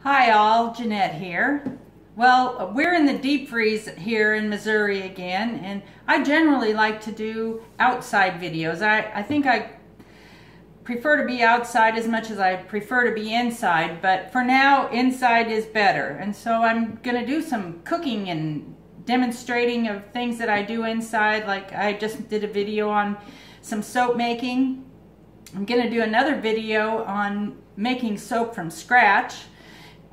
Hi all, Janette here. Well, we're in the deep freeze here in Missouri again, and I generally like to do outside videos. I think I prefer to be outside as much as I prefer to be inside, but for now, inside is better. And so I'm gonna do some cooking and demonstrating of things that I do inside. Like I just did a video on some soap making. I'm gonna do another video on making soap from scratch.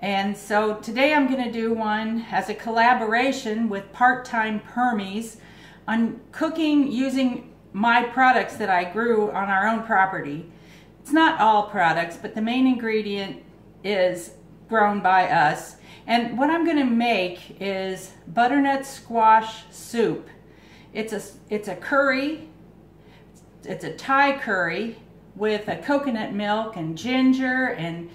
And so today I'm going to do one as a collaboration with Time Permies on cooking using my products that I grew on our own property. It's not all products, but the main ingredient is grown by us. And what I'm going to make is butternut squash soup. It's a curry. It's a Thai curry with a coconut milk and ginger and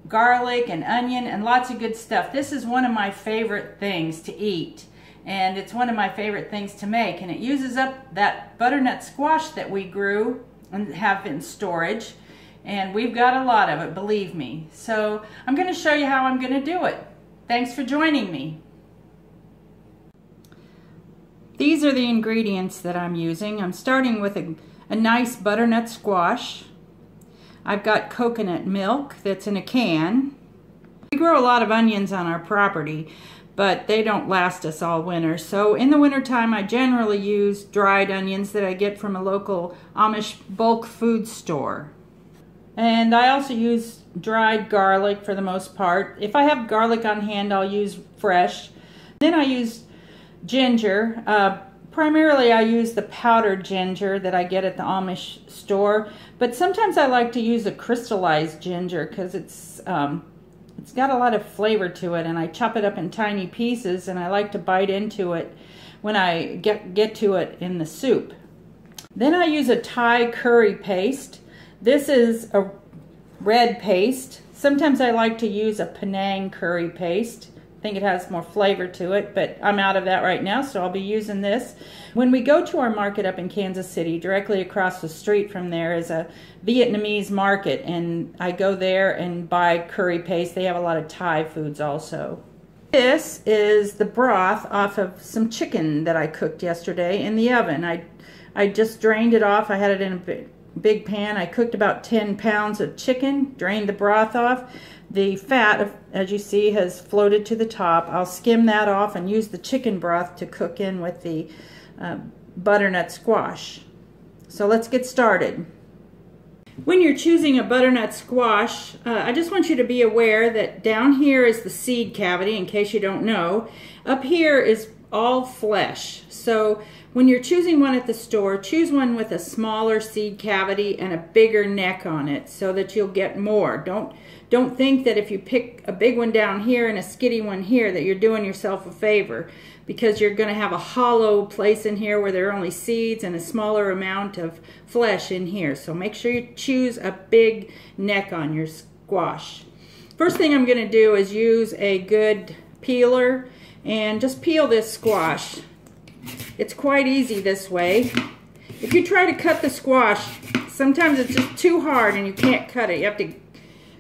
garlic and onion and lots of good stuff. This is one of my favorite things to eat, and it's one of my favorite things to make, and it uses up that butternut squash that we grew and have in storage, and we've got a lot of it, believe me. So I'm going to show you how I'm going to do it. Thanks for joining me. These are the ingredients that I'm using. I'm starting with a nice butternut squash. I've got coconut milk that's in a can. We grow a lot of onions on our property, but they don't last us all winter. So in the wintertime, I generally use dried onions that I get from a local Amish bulk food store. And I also use dried garlic for the most part. If I have garlic on hand, I'll use fresh. Then I use ginger. Primarily I use the powdered ginger that I get at the Amish store, but sometimes I like to use a crystallized ginger because it's got a lot of flavor to it, and I chop it up in tiny pieces and I like to bite into it when I get to it in the soup. Then I use a Thai curry paste. This is a red paste. Sometimes I like to use a Penang curry paste. I think it has more flavor to it, but I'm out of that right now, so I'll be using this. When we go to our market up in Kansas City, directly across the street from there is a Vietnamese market, and I go there and buy curry paste. They have a lot of Thai foods also. This is the broth off of some chicken that I cooked yesterday in the oven. I just drained it off. I had it in a big pan. I cooked about 10 pounds of chicken, drained the broth off. The fat, as you see, has floated to the top. I'll skim that off and use the chicken broth to cook in with the butternut squash. So let's get started. When you're choosing a butternut squash, I just want you to be aware that down here is the seed cavity, in case you don't know. Up here is all flesh. So when you're choosing one at the store, choose one with a smaller seed cavity and a bigger neck on it so that you'll get more. Don't think that if you pick a big one down here and a skinny one here that you're doing yourself a favor, because you're going to have a hollow place in here where there are only seeds and a smaller amount of flesh in here. So make sure you choose a big neck on your squash. First thing I'm going to do is use a good peeler and just peel this squash. It's quite easy this way. If you try to cut the squash, sometimes it's just too hard and you can't cut it. You have to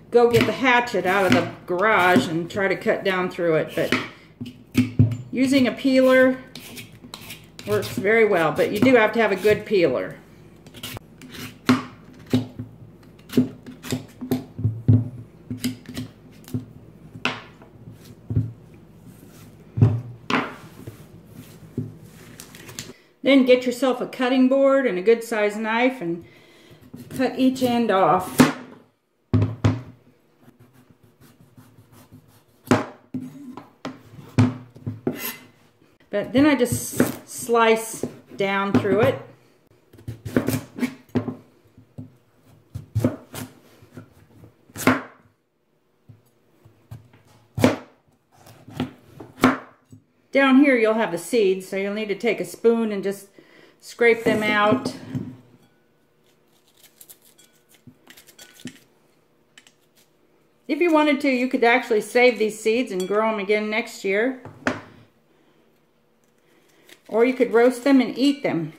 go get the hatchet out of the garage and try to cut down through it. But using a peeler works very well, but you do have to have a good peeler. Then get yourself a cutting board and a good sized knife and cut each end off. But then I just slice down through it. Down here you'll have the seeds, so you'll need to take a spoon and just scrape them out. If you wanted to, you could actually save these seeds and grow them again next year. Or you could roast them and eat them.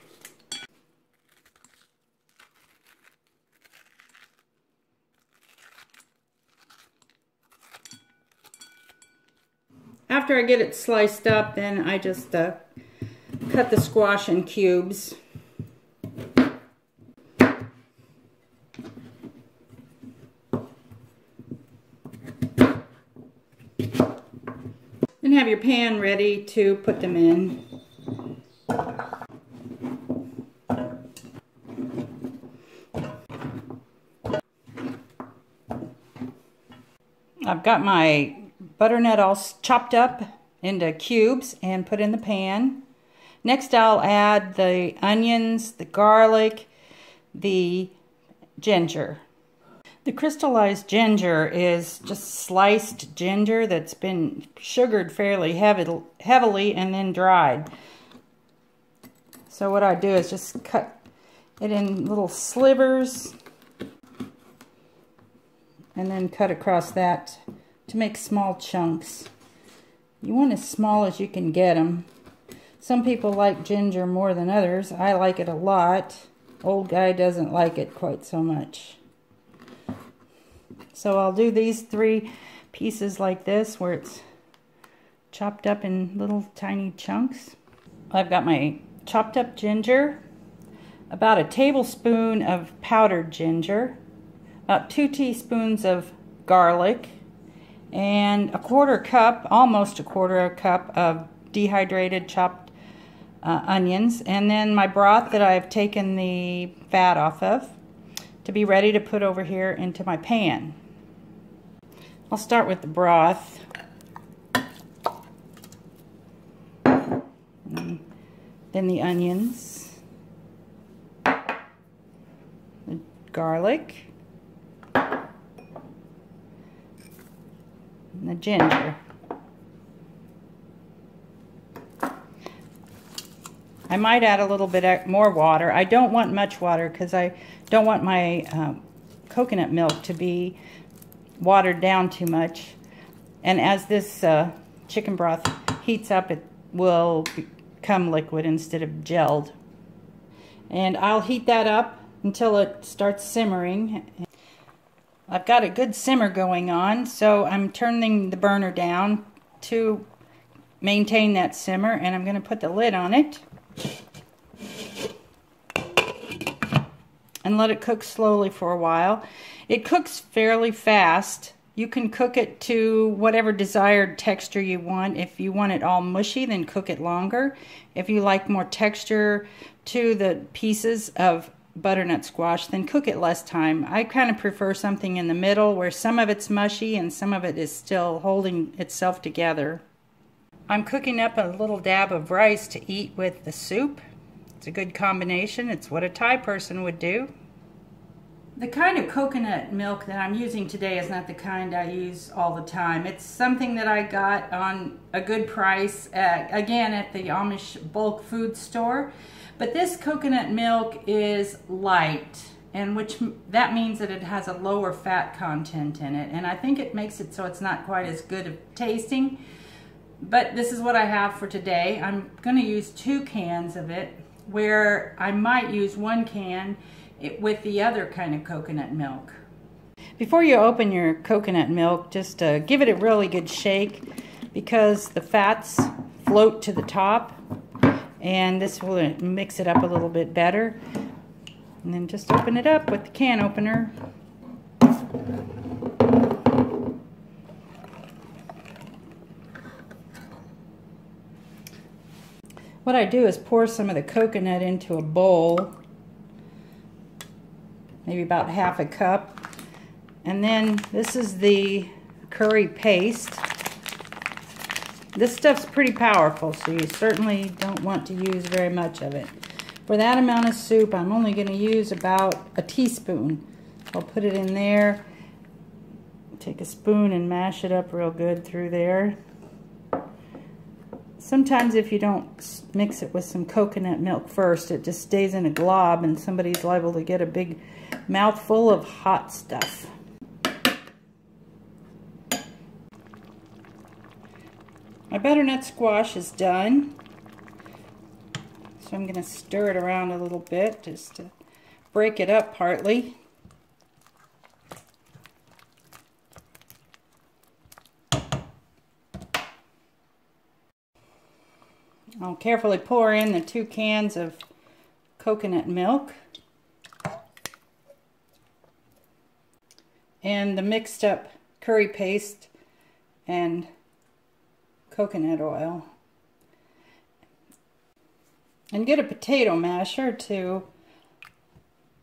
after I get it sliced up, then I just cut the squash in cubes. And have your pan ready to put them in. I've got my butternut all chopped up into cubes and put in the pan. Next I'll add the onions, the garlic, the ginger. The crystallized ginger is just sliced ginger that's been sugared fairly heavily and then dried. So what I do is just cut it in little slivers and then cut across that to make small chunks. You want as small as you can get them. Some people like ginger more than others. I like it a lot. Old guy doesn't like it quite so much. So I'll do these 3 pieces like this where it's chopped up in little tiny chunks. I've got my chopped up ginger, about a tablespoon of powdered ginger, about 2 teaspoons of garlic, and a 1/4 cup, almost a 1/4 cup of dehydrated chopped onions, and then my broth that I've taken the fat off of to be ready to put over here into my pan. I'll start with the broth. And then the onions, the garlic, and the ginger. I might add a little bit more water. I don't want much water because I don't want my coconut milk to be watered down too much. And as this chicken broth heats up, it will become liquid instead of gelled. And I'll heat that up until it starts simmering. I've got a good simmer going on, so I'm turning the burner down to maintain that simmer, and I'm going to put the lid on it and let it cook slowly for a while. It cooks fairly fast. You can cook it to whatever desired texture you want. If you want it all mushy, then cook it longer. If you like more texture to the pieces of butternut squash, then cook it less time. I kind of prefer something in the middle where some of it's mushy and some of it is still holding itself together. I'm cooking up a little dab of rice to eat with the soup. It's a good combination. It's what a Thai person would do. The kind of coconut milk that I'm using today is not the kind I use all the time. It's something that I got on a good price, again at the Amish bulk food store. But this coconut milk is light, and that means that it has a lower fat content in it. And I think it makes it so it's not quite as good of tasting. But this is what I have for today. I'm going to use 2 cans of it, where I might use 1 can with the other kind of coconut milk. Before you open your coconut milk, just give it a really good shake, because the fats float to the top, and this will mix it up a little bit better. And then just open it up with the can opener. What I do is pour some of the coconut into a bowl, maybe about ½ a cup. And then this is the curry paste. This stuff's pretty powerful, so you certainly don't want to use very much of it. For that amount of soup, I'm only going to use about a teaspoon. I'll put it in there, take a spoon and mash it up real good through there. Sometimes if you don't mix it with some coconut milk first, it just stays in a glob and somebody's liable to get a big mouthful of hot stuff. My butternut squash is done, so I'm going to stir it around a little bit just to break it up partly. I'll carefully pour in the 2 cans of coconut milk and the mixed up curry paste and coconut oil. And get a potato masher to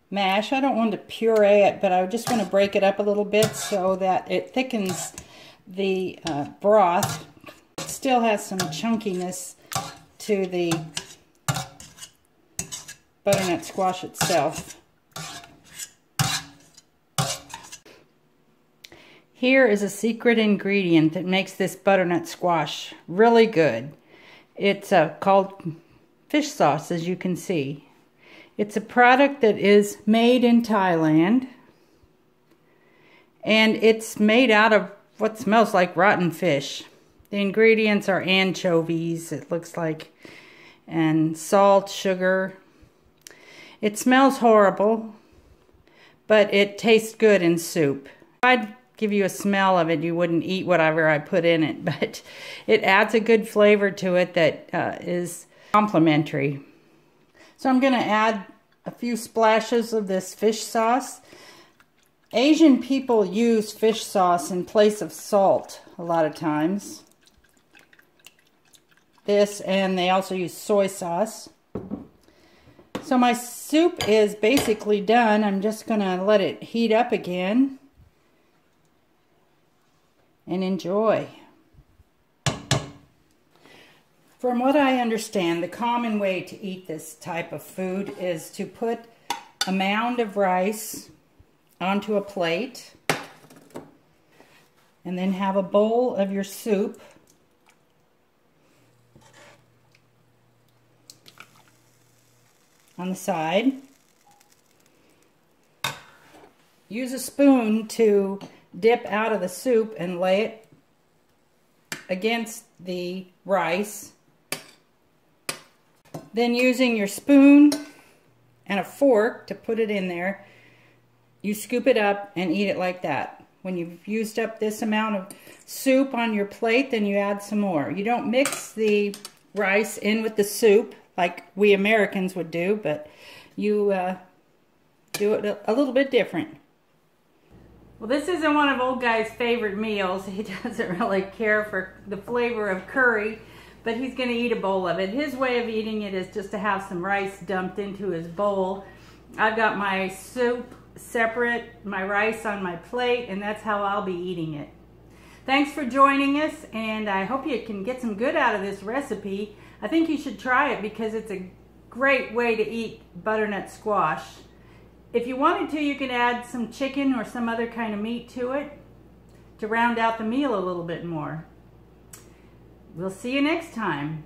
mash. I don't want to puree it, but I just want to break it up a little bit so that it thickens the broth. It still has some chunkiness to the butternut squash itself. Here is a secret ingredient that makes this butternut squash really good. It's called fish sauce, as you can see. It's a product that is made in Thailand, and it's made out of what smells like rotten fish. The ingredients are anchovies, it looks like, and salt, sugar. It smells horrible, but it tastes good in soup. If I'd give you a smell of it, you wouldn't eat whatever I put in it, but it adds a good flavor to it that is complimentary. So I'm going to add a few splashes of this fish sauce. Asian people use fish sauce in place of salt a lot of times. This, and they also use soy sauce. So my soup is basically done. I'm just going to let it heat up again and enjoy. From what I understand, the common way to eat this type of food is to put a mound of rice onto a plate and then have a bowl of your soup on the side. Use a spoon to dip out of the soup and lay it against the rice. Then using your spoon and a fork to put it in there, you scoop it up and eat it like that. When you've used up this amount of soup on your plate, then you add some more. You don't mix the rice in with the soup like we Americans would do, but you do it a little bit different. Well, this isn't one of Old Guy's favorite meals. He doesn't really care for the flavor of curry, but he's going to eat a bowl of it. His way of eating it is just to have some rice dumped into his bowl. I've got my soup separate, my rice on my plate, and that's how I'll be eating it. Thanks for joining us, and I hope you can get some good out of this recipe. I think you should try it because it's a great way to eat butternut squash. If you wanted to, you could add some chicken or some other kind of meat to it to round out the meal a little bit more. We'll see you next time.